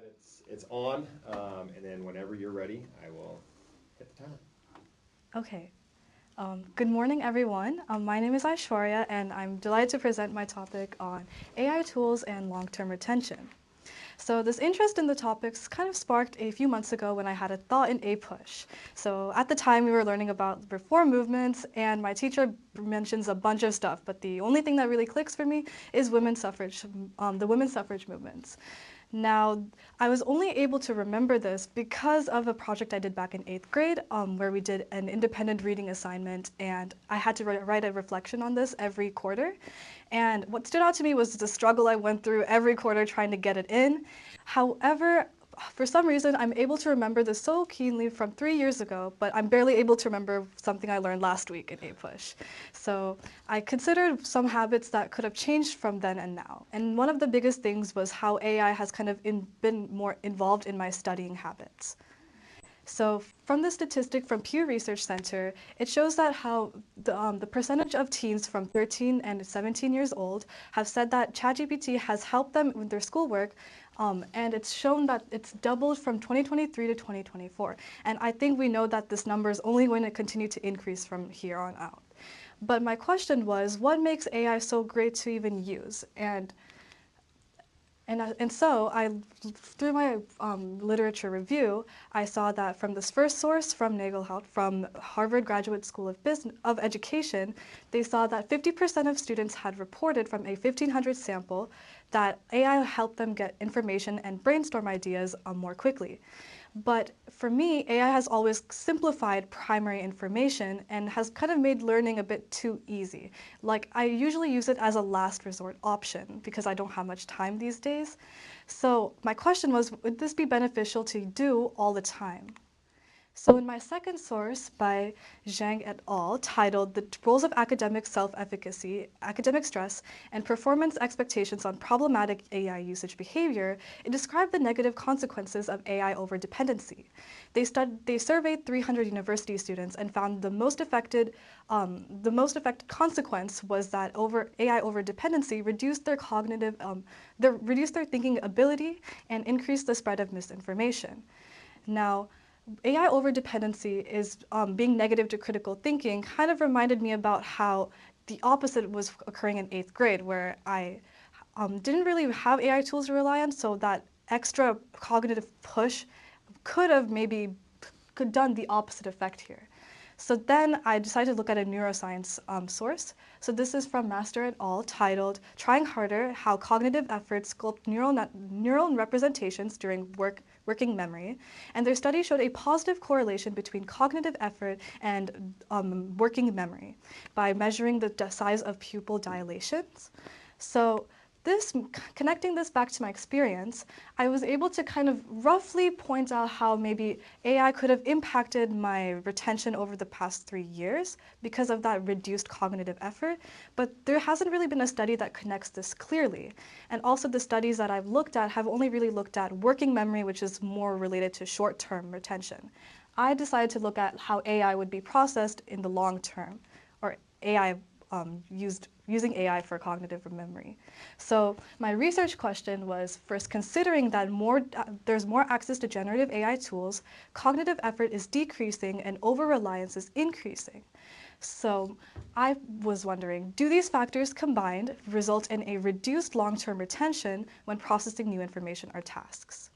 that it's on, and then whenever you're ready, I will hit the timer. Okay. Good morning, everyone. My name is Aishwarya, and I'm delighted to present my topic on AI tools and long-term retention. So this interest in the topics kind of sparked a few months ago when I had a thought in APUSH. So at the time, we were learning about reform movements, and my teacher mentions a bunch of stuff, but the only thing that really clicks for me is women's suffrage, the women's suffrage movements. Now, I was only able to remember this because of a project I did back in 8th grade, where we did an independent reading assignment, and I had to write a reflection on this every quarter. And what stood out to me was the struggle I went through every quarter trying to get it in. However, for some reason, I'm able to remember this so keenly from 3 years ago, but I'm barely able to remember something I learned last week in APUSH. So I considered some habits that could have changed from then and now. And one of the biggest things was how AI has kind of been more involved in my studying habits. So from the statistic from Pew Research Center, it shows that how the percentage of teens from 13 and 17 years old have said that ChatGPT has helped them with their schoolwork, and it's shown that it's doubled from 2023 to 2024. And I think we know that this number is only going to continue to increase from here on out. But my question was, what makes AI so great to even use? And so through my literature review, I saw that from this first source from Nagelhout, from Harvard Graduate School of Education, they saw that 50% of students had reported from a 1,500 sample that AI helped them get information and brainstorm ideas more quickly. But for me, AI has always simplified primary information and has kind of made learning a bit too easy. Like, I usually use it as a last resort option because I don't have much time these days. So my question was, would this be beneficial to do all the time? So in my second source by Zhang et al., titled The Roles of Academic Self-Efficacy, Academic Stress, and Performance Expectations on Problematic AI Usage Behavior, it described the negative consequences of AI overdependency. They surveyed 300 university students and found the most affected consequence was that AI overdependency reduced their reduced their thinking ability and increased the spread of misinformation. Now, AI overdependency is being negative to critical thinking kind of reminded me about how the opposite was occurring in 8th grade, where I didn't really have AI tools to rely on, so that extra cognitive push could have maybe done the opposite effect here. So then I decided to look at a neuroscience source. So this is from Master et al., titled Trying Harder, How Cognitive Efforts Sculpt Neural Representations During Working Memory. And their study showed a positive correlation between cognitive effort and working memory by measuring the size of pupil dilations. So connecting this back to my experience, I was able to kind of roughly point out how maybe AI could have impacted my retention over the past 3 years because of that reduced cognitive effort, but there hasn't really been a study that connects this clearly. And also the studies that I've looked at have only really looked at working memory, which is more related to short-term retention. I decided to look at how AI would be processed in the long term, or AI using AI for cognitive memory. So my research question was, first, considering that there's more access to generative AI tools, cognitive effort is decreasing and over-reliance is increasing. So I was wondering, do these factors combined result in a reduced long-term retention when processing new information or tasks?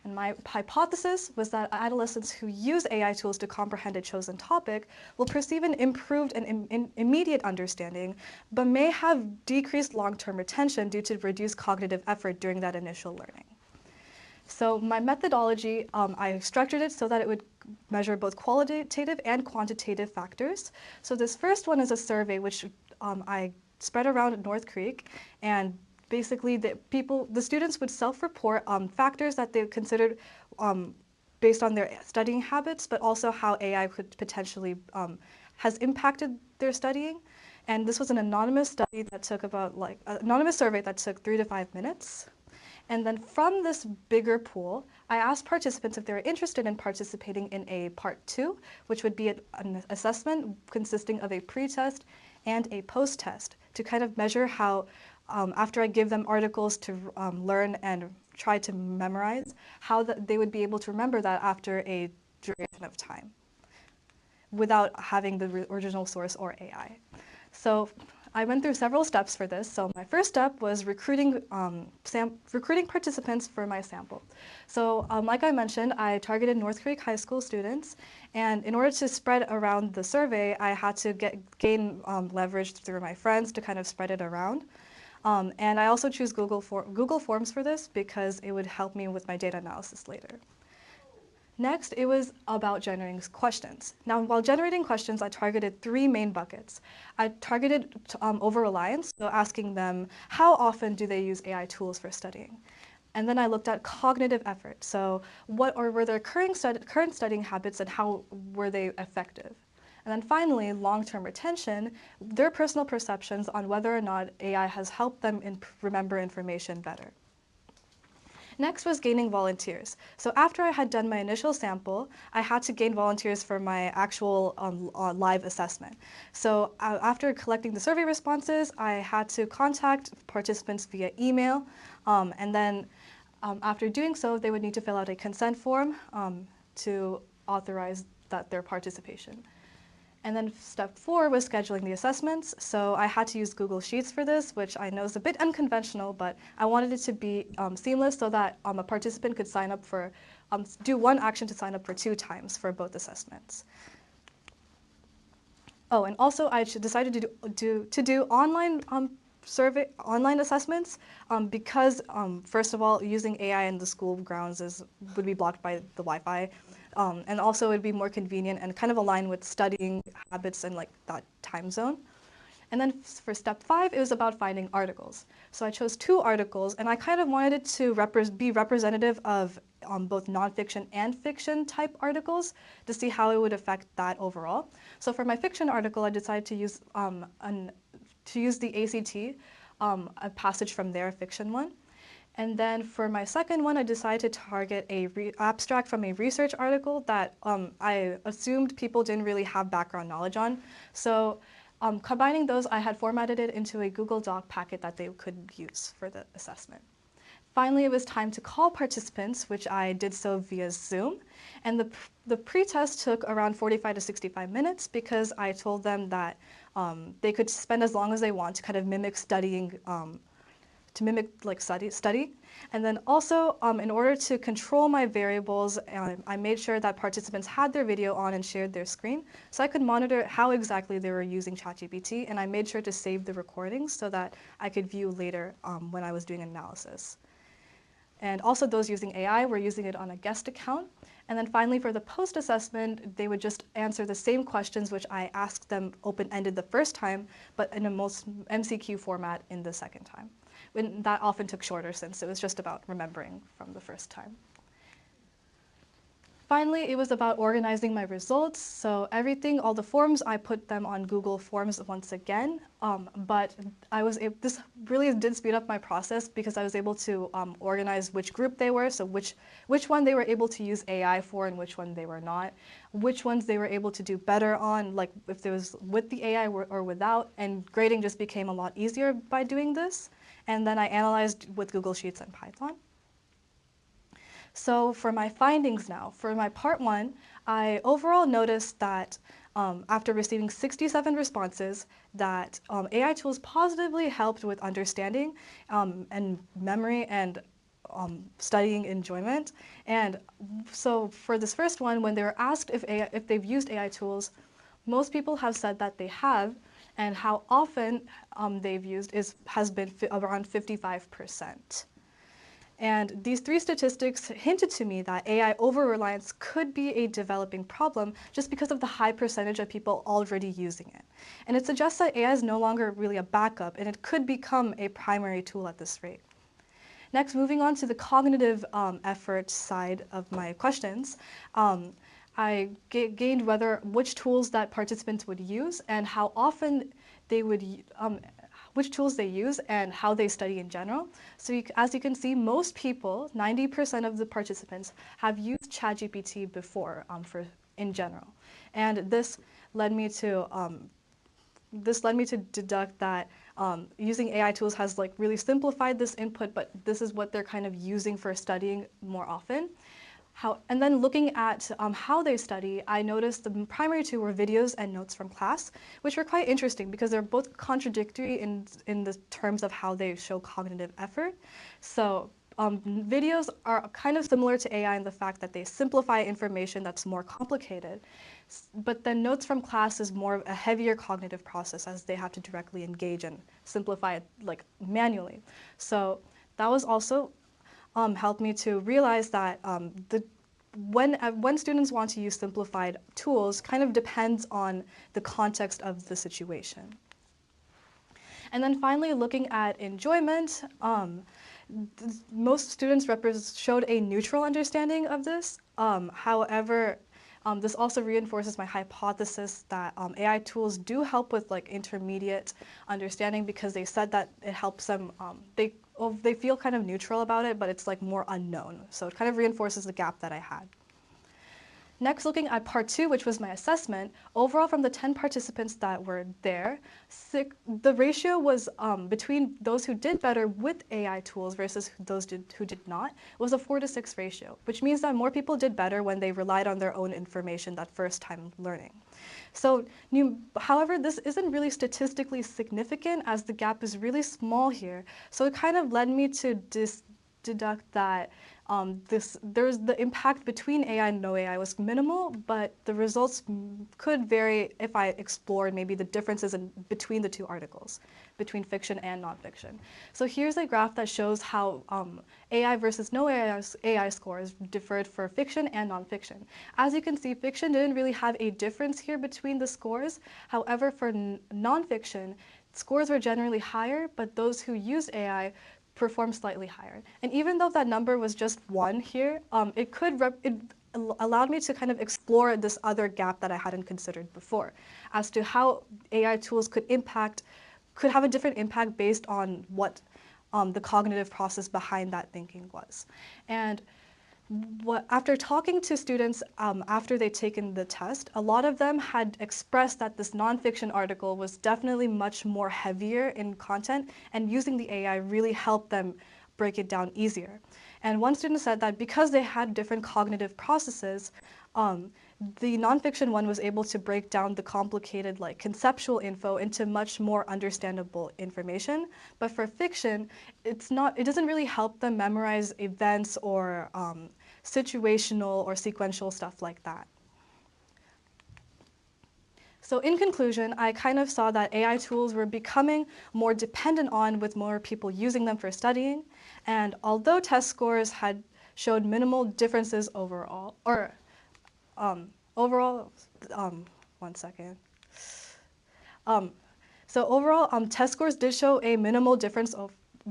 And my hypothesis was that adolescents who use AI tools to comprehend a chosen topic will perceive an improved and immediate understanding, but may have decreased long-term retention due to reduced cognitive effort during that initial learning. So my methodology, I structured it so that it would measure both qualitative and quantitative factors. So this first one is a survey which I spread around North Creek, and basically the students would self-report factors that they considered based on their studying habits, but also how AI could potentially has impacted their studying. And this was an anonymous study that took anonymous survey that took 3 to 5 minutes. And then from this bigger pool, I asked participants if they were interested in participating in a part 2, which would be an assessment consisting of a pre-test and a post-test to kind of measure how, after I give them articles to learn and try to memorize, how they would be able to remember that after a duration of time without having the original source or AI. So I went through several steps for this. So my first step was recruiting participants for my sample. So like I mentioned, I targeted North Creek High School students, and in order to spread around the survey, I had to gain leverage through my friends to kind of spread it around. And I also choose Google Forms for this because it would help me with my data analysis later. Next, it was about generating questions. Now, while generating questions, I targeted 3 main buckets. I targeted over-reliance, so asking them how often do they use AI tools for studying. And then I looked at cognitive effort, so what were their current studying habits and how were they effective. And then finally, long-term retention, their personal perceptions on whether or not AI has helped them remember information better. Next was gaining volunteers. So after I had done my initial sample, I had to gain volunteers for my actual live assessment. So after collecting the survey responses, I had to contact participants via email, and then after doing so, they would need to fill out a consent form to authorize their participation. And then step 4 was scheduling the assessments. So I had to use Google Sheets for this, which I know is a bit unconventional, but I wanted it to be seamless so that a participant could sign up for, do one action to sign up for 2 times for both assessments. Oh, and also I decided to do online online assessments because first of all, using AI in the school grounds would be blocked by the Wi-Fi. And also it would be more convenient and kind of align with studying habits and like that time zone. And then for step 5, it was about finding articles. So I chose 2 articles, and I kind of wanted it to be representative of both nonfiction and fiction type articles to see how it would affect that overall. So for my fiction article, I decided to use the ACT, a passage from their fiction one. And then for my second one, I decided to target a abstract from a research article that I assumed people didn't really have background knowledge on. So combining those, I had formatted it into a Google Doc packet that they could use for the assessment. Finally, it was time to call participants, which I did so via Zoom. And the pre-test took around 45 to 65 minutes because I told them that they could spend as long as they want to kind of mimic studying, study. And then also, in order to control my variables, I made sure that participants had their video on and shared their screen, so I could monitor how exactly they were using ChatGPT, and I made sure to save the recordings so that I could view later when I was doing analysis. And also those using AI were using it on a guest account. And then finally, for the post-assessment, they would just answer the same questions which I asked them open-ended the first time, but in a most MCQ format in the second time. And that often took shorter since it was just about remembering from the first time. Finally, it was about organizing my results. So everything, all the forms, I put them on Google Forms once again. But this really did speed up my process because I was able to organize which group they were, so which one they were able to use AI for and which one they were not, which ones they were able to do better on, like if there was with the AI or without, and grading just became a lot easier by doing this. And then I analyzed with Google Sheets and Python. So for my findings now, for my part 1, I overall noticed that after receiving 67 responses, that AI tools positively helped with understanding and memory and studying enjoyment. And so for this first one, when they were asked if they've used AI tools, most people have said that they have, and how often they've used has been around 55%. And these 3 statistics hinted to me that AI over-reliance could be a developing problem just because of the high percentage of people already using it. And it suggests that AI is no longer really a backup, and it could become a primary tool at this rate. Next, moving on to the cognitive effort side of my questions, I gained which tools that participants would use and how often they would which tools they use and how they study in general. So as you can see, most people, 90% of the participants, have used ChatGPT before in general. And this led me to this led me to deduct that using AI tools has like really simplified this input, but this is what they're kind of using for studying more often. And then looking at how they study, I noticed the primary two were videos and notes from class, which were quite interesting because they're both contradictory in the terms of how they show cognitive effort. So videos are kind of similar to AI in the fact that they simplify information that's more complicated. But then notes from class is more of a heavier cognitive process as they have to directly engage and simplify it like manually. So that was also helped me to realize that when students want to use simplified tools kind of depends on the context of the situation. And then finally, looking at enjoyment, most students showed a neutral understanding of this. However, this also reinforces my hypothesis that AI tools do help with like intermediate understanding because they said that it helps them, they feel kind of neutral about it, but it's like more unknown. So it kind of reinforces the gap that I had. Next, looking at part 2, which was my assessment, overall from the 10 participants that were there, the ratio was between those who did better with AI tools versus those who did not, was a 4-to-6 ratio, which means that more people did better when they relied on their own information that first time learning. So, however, this isn't really statistically significant as the gap is really small here. So it kind of led me to deduct that there's the impact between AI and no AI was minimal, but the results could vary if I explored maybe the differences between the two articles, between fiction and nonfiction. So here's a graph that shows how AI versus no AI scores differed for fiction and nonfiction. As you can see, fiction didn't really have a difference here between the scores. However, for nonfiction, scores were generally higher, but those who used AI performed slightly higher. And even though that number was just 1 here, it allowed me to kind of explore this other gap that I hadn't considered before as to how AI tools could have a different impact based on what the cognitive process behind that thinking was. And after talking to students after they'd taken the test, a lot of them had expressed that this nonfiction article was definitely much more heavier in content, and using the AI really helped them break it down easier. And one student said that because they had different cognitive processes, the nonfiction one was able to break down the complicated like conceptual info into much more understandable information. But for fiction, it doesn't really help them memorize events or situational or sequential stuff like that. So in conclusion, I kind of saw that AI tools were becoming more dependent on with more people using them for studying. And although test scores had showed minimal differences overall, one second. So overall, test scores did show a minimal difference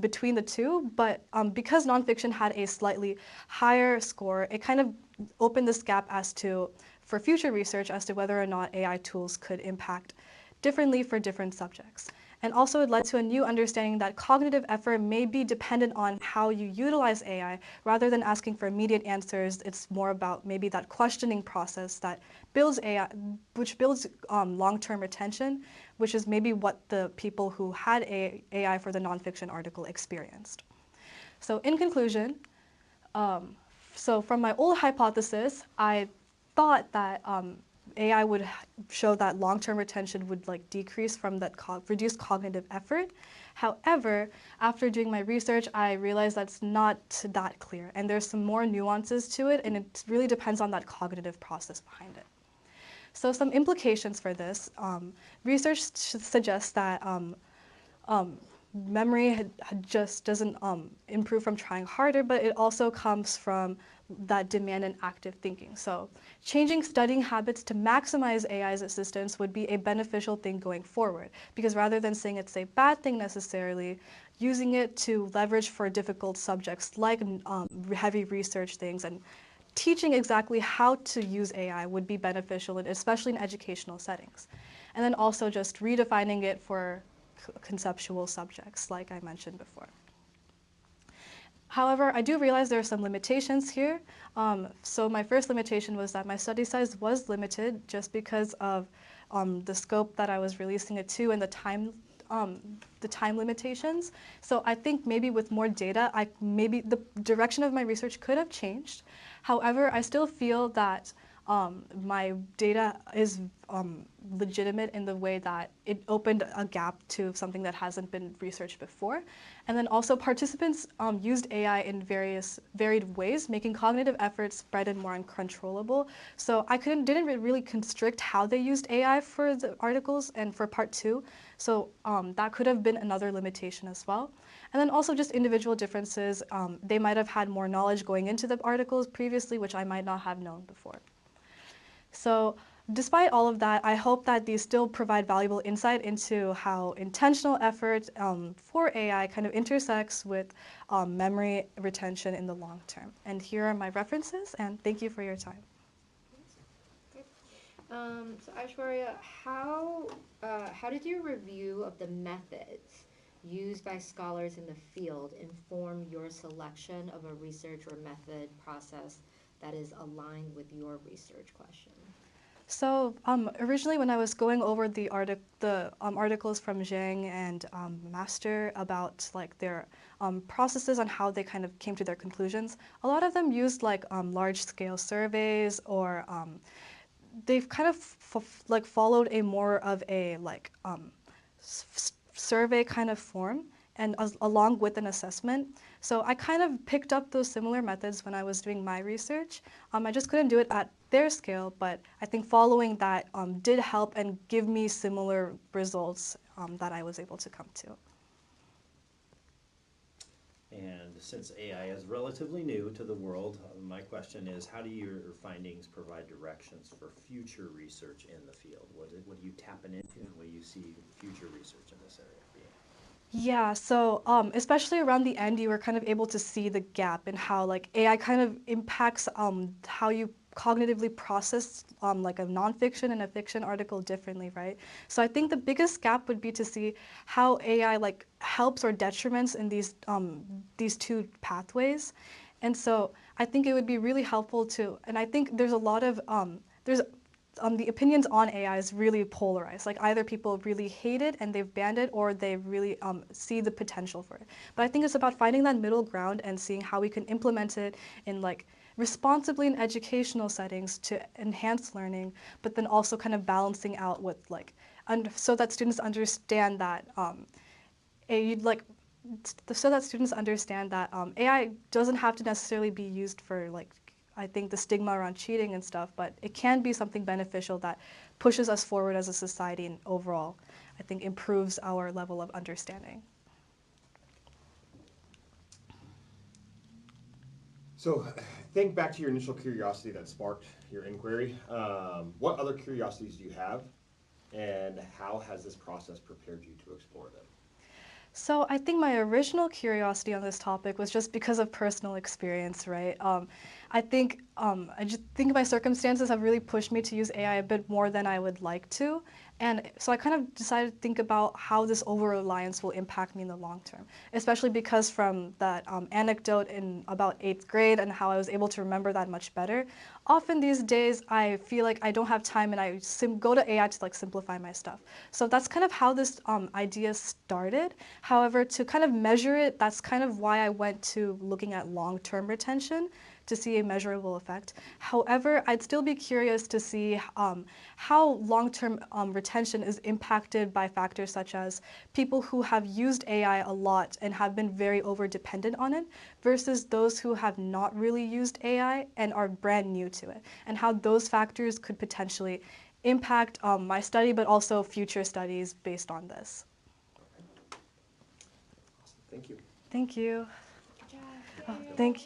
between the two, but because nonfiction had a slightly higher score, it kind of opened this gap for future research as to whether or not AI tools could impact differently for different subjects. And also it led to a new understanding that cognitive effort may be dependent on how you utilize AI. Rather than asking for immediate answers, it's more about maybe that questioning process that builds AI, which builds long-term retention, which is maybe what the people who had AI for the nonfiction article experienced. So in conclusion, so from my old hypothesis, I thought that AI would show that long-term retention would like decrease from that reduced cognitive effort. However, after doing my research, I realized that's not that clear, and there's some more nuances to it, and it really depends on that cognitive process behind it. So some implications for this, research suggests that memory just doesn't improve from trying harder, but it also comes from that demand and active thinking. So changing studying habits to maximize AI's assistance would be a beneficial thing going forward, because rather than saying it's a bad thing necessarily, using it to leverage for difficult subjects like heavy research things and teaching exactly how to use AI would be beneficial, especially in educational settings. And then also just redefining it for conceptual subjects, like I mentioned before. However, I do realize there are some limitations here. So my first limitation was that my study size was limited just because of the scope that I was releasing it to and the time limitations. So I think maybe with more data, maybe the direction of my research could have changed. However, I still feel that my data is legitimate in the way that it opened a gap to something that hasn't been researched before. And then also participants used AI in varied ways, making cognitive efforts spread and more uncontrollable. So I didn't really constrict how they used AI for the articles and for part 2. So that could have been another limitation as well. And then also just individual differences. They might have had more knowledge going into the articles previously, which I might not have known before. So despite all of that, I hope that these still provide valuable insight into how intentional effort for AI kind of intersects with memory retention in the long term. And here are my references, and thank you for your time. So Aishwarya, how did your review of the methods used by scholars in the field inform your selection of a research or method process that is aligned with your research question? So originally when I was going over the articles from Zhang and Master about like their processes on how they kind of came to their conclusions, a lot of them used like large-scale surveys or they've kind of followed a more of a like survey kind of form and along with an assessment. So I kind of picked up those similar methods when I was doing my research. I just couldn't do it at their scale, but I think following that did help and give me similar results that I was able to come to. And since AI is relatively new to the world, my question is, how do your findings provide directions for future research in the field? What are you tapping into, and what do you see future research in this area being? Yeah, so especially around the end, you were kind of able to see the gap in how like AI kind of impacts how you cognitively process like a nonfiction and a fiction article differently, right? So I think the biggest gap would be to see how AI like helps or detriments in these two pathways. And so I think it would be really helpful to, and I think there's a lot of, the opinions on AI is really polarized. Like either people really hate it and they've banned it, or they really see the potential for it. But I think it's about finding that middle ground and seeing how we can implement it in like responsibly in educational settings to enhance learning, but then also kind of balancing out with like, so that students understand that AI doesn't have to necessarily be used for like, I think the stigma around cheating and stuff, but it can be something beneficial that pushes us forward as a society and overall, I think improves our level of understanding. So think back to your initial curiosity that sparked your inquiry. What other curiosities do you have, and how has this process prepared you to explore them? So I think my original curiosity on this topic was just because of personal experience, right? I just think my circumstances have really pushed me to use AI a bit more than I would like to. And so I kind of decided to think about how this over-reliance will impact me in the long term, especially because from that anecdote in about 8th grade and how I was able to remember that much better. Often these days I feel like I don't have time and I go to AI to like simplify my stuff. So that's kind of how this idea started. However, to kind of measure it, that's kind of why I went to looking at long-term retention to see a measurable effect. However, I'd still be curious to see how long-term retention is impacted by factors such as people who have used AI a lot and have been very over-dependent on it versus those who have not really used AI and are brand new to it, and how those factors could potentially impact my study, but also future studies based on this. Awesome. Thank you. Thank you. Good job. Thank you.